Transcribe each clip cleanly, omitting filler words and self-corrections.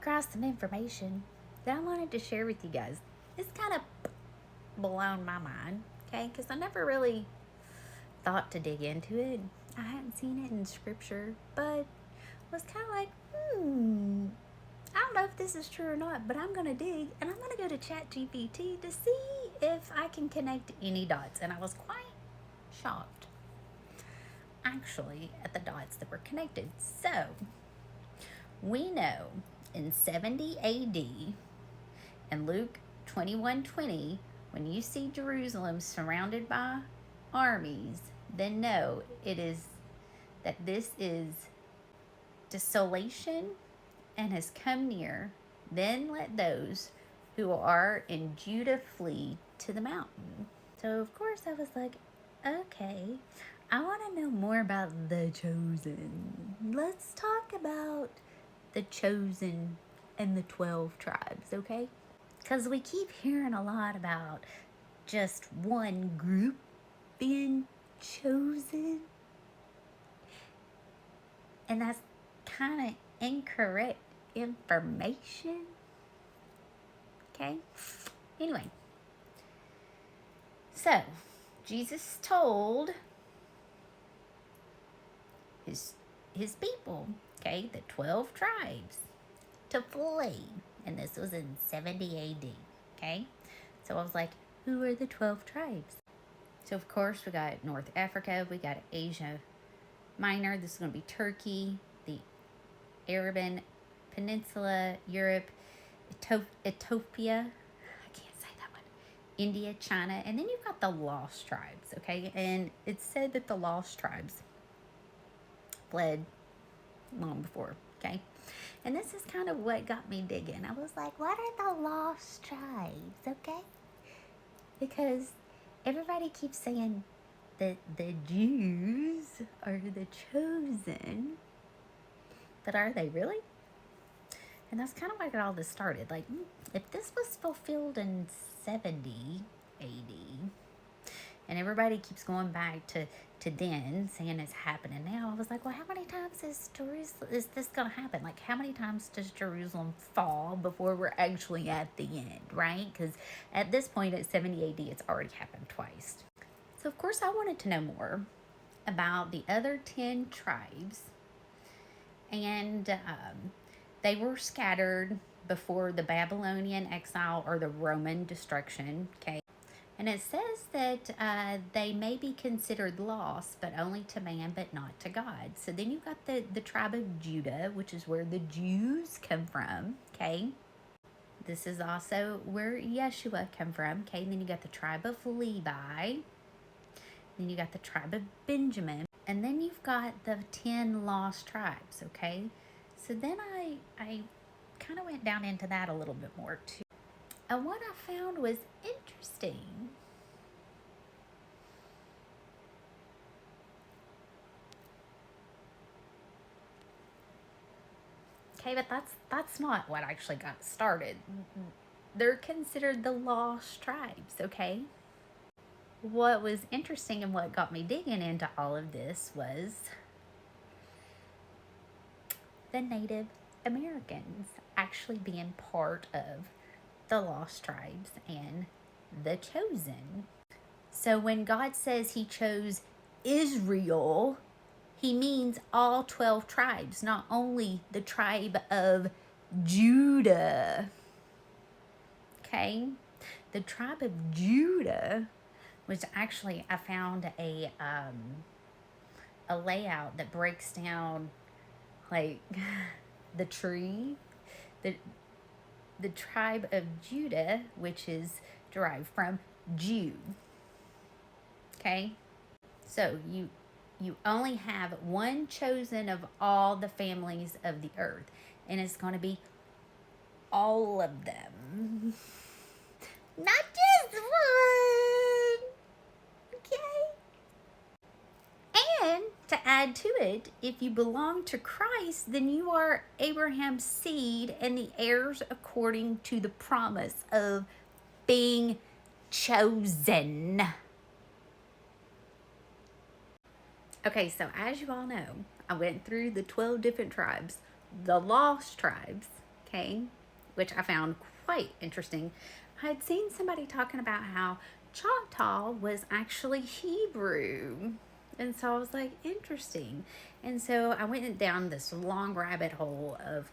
across some information that I wanted to share with you guys. It's kind of blown my mind, okay? Because I never really thought to dig into it. I hadn't seen it in scripture, but was kind of like, I don't know if this is true or not, but I'm going to dig, and I'm going to go to ChatGPT to see if I can connect any dots. And I was quite shocked, actually, at the dots that were connected. So, we know in 70 AD, in Luke 21:20, when you see Jerusalem surrounded by armies, then know it is that this is desolation and has come near. Then let those who are in Judah flee to the mountain. So of course I was like, okay, I want to know more about the chosen. Let's talk about the chosen and the 12 tribes, okay? Because we keep hearing a lot about just one group being chosen. And that's kind of incorrect information. Okay? Anyway. So, Jesus told his people, okay, the 12 tribes, to flee. And this was in 70 AD. Okay? So I was like, who are the 12 tribes? So, of course, we got North Africa. We got Asia Minor. This is going to be Turkey, the Arabian Peninsula, Europe, Ethiopia, I can't say that one, India, China, and then you've got the lost tribes, okay? And it's said that the lost tribes fled long before, okay? And this is kind of what got me digging. I was like, what are the lost tribes, okay? Because everybody keeps saying that the Jews are the chosen, but are they really? And that's kind of where all this started. Like, if this was fulfilled in 70 AD, and everybody keeps going back to then, saying it's happening now, I was like, well, how many times is this going to happen? Like, how many times does Jerusalem fall before we're actually at the end, right? Because at this point, at 70 AD, it's already happened twice. So, of course, I wanted to know more about the other 10 tribes. And they were scattered before the Babylonian exile or the Roman destruction, okay? And it says that they may be considered lost, but only to man, but not to God. So then you've got the tribe of Judah, which is where the Jews come from, okay? This is also where Yeshua come from, okay? And then you got the tribe of Levi. Then you got the tribe of Benjamin. And then you've got the 10 lost tribes, okay? So then I kind of went down into that a little bit more too. And what I found was interesting. Okay, but that's not what actually got started. They're considered the lost tribes, okay? What was interesting and what got me digging into all of this was the Native Americans actually being part of the lost tribes and the chosen. So when God says he chose Israel, he means all 12 tribes, not only the tribe of Judah. Okay? The tribe of Judah, which actually I found a layout that breaks down like the tree, the tribe of Judah, which is derived from Jew. Okay? So you only have one chosen of all the families of the earth, and it's going to be all of them. Not just one. Okay? And to add to it, if you belong to Christ, then you are Abraham's seed and the heirs according to the promise of being chosen. Okay, so as you all know, I went through the 12 different tribes, the lost tribes, okay, which I found quite interesting. I had seen somebody talking about how Choctaw was actually Hebrew. And so I was like, interesting. And so I went down this long rabbit hole of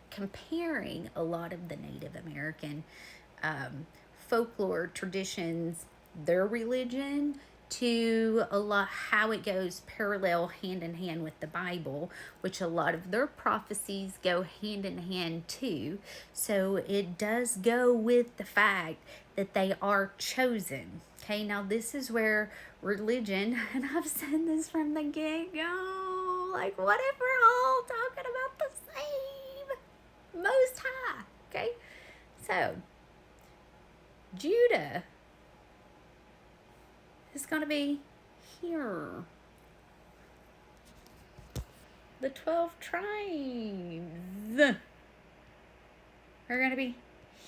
comparing a lot of the Native American folklore traditions, their religion, to a lot how it goes parallel hand in hand with the Bible, which a lot of their prophecies go hand in hand too. So it does go with the fact that they are chosen. Okay, now this is where religion, and I've said this from the get-go, like, what if we're all talking about the same Most High? Okay, so Judah is going to be here. The 12 tribes are going to be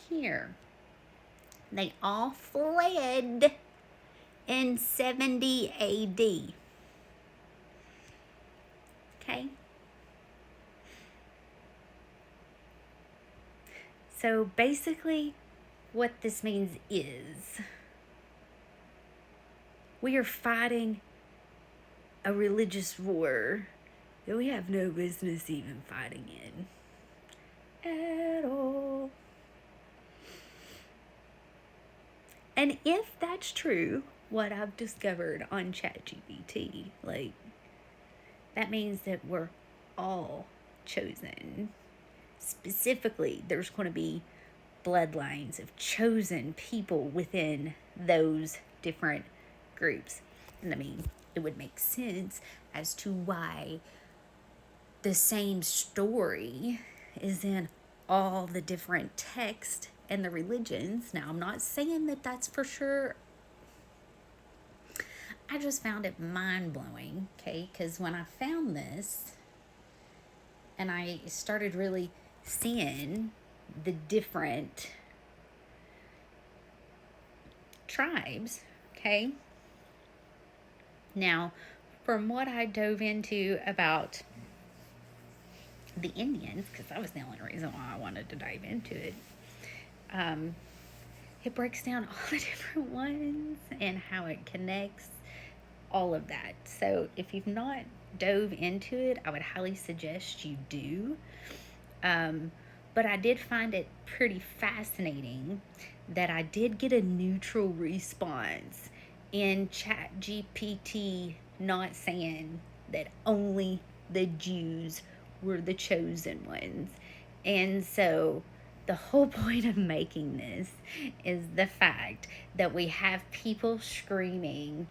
here. They all fled in 70 AD. Okay? So basically, what this means is we are fighting a religious war that we have no business even fighting in at all. And if that's true, what I've discovered on ChatGPT, like, that means that we're all chosen. Specifically, there's going to be bloodlines of chosen people within those different groups. And I mean, it would make sense as to why the same story is in all the different texts and the religions. Now, I'm not saying that that's for sure. I just found it mind-blowing, okay? Because when I found this and I started really seeing the different tribes, okay? Now, from what I dove into about the Indians, because that was the only reason why I wanted to dive into it, it breaks down all the different ones and how it connects, all of that. So if you've not dove into it, I would highly suggest you do. But I did find it pretty fascinating that I did get a neutral response in ChatGPT, not saying that only the Jews were the chosen ones. And so the whole point of making this is the fact that we have people screaming,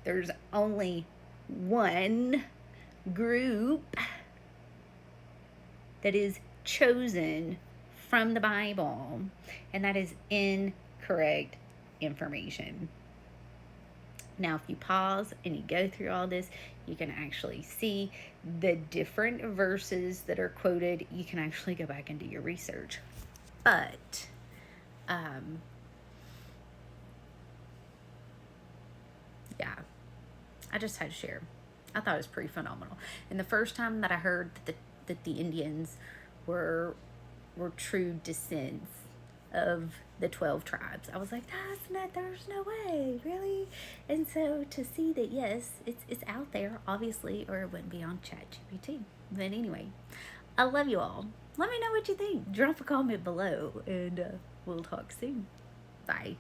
there's only one group that is chosen from the Bible, and that is incorrect information. Now, if you pause and you go through all this, you can actually see the different verses that are quoted. You can actually go back and do your research. But, yeah, I just had to share. I thought it was pretty phenomenal. And the first time that I heard that the Indians were true descendants of the 12 tribes, I was like, there's no way, really? And so to see that, yes, it's out there, obviously, or it wouldn't be on ChatGPT. But anyway, I love you all. Let me know what you think. Drop a comment below, and we'll talk soon. Bye.